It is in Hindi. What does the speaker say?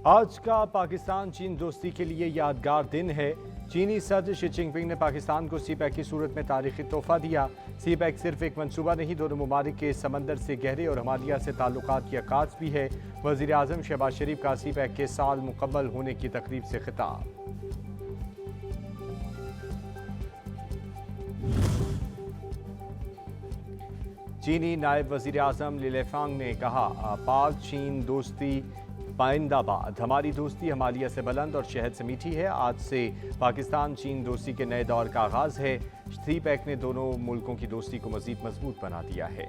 आज का पाकिस्तान चीन दोस्ती के लिए यादगार दिन है। चीनी सदर शी जिनपिंग ने पाकिस्तान को सी पैक की सूरत में तारीखी तोहफा दिया। सी पैक सिर्फ एक मंसूबा नहीं, दोनों ममालिक के समंदर से गहरे और हमालिया से ताल्लुकात की अक्कास भी है। वज़ीर आज़म शहबाज शरीफ का सी पैक के साल मुकम्मल होने की तकरीब से खिताब। चीनी नायब वज़ीर आज़म ली लेफांग ने कहा, पाक चीन दोस्ती पाइंदाबाद। हमारी दोस्ती हमालिया से बुलंद और शहद से मीठी है। आज से पाकिस्तान चीन दोस्ती के नए दौर का आगाज़ है। सी पैक ने दोनों मुल्कों की दोस्ती को मज़ीद मजबूत बना दिया है।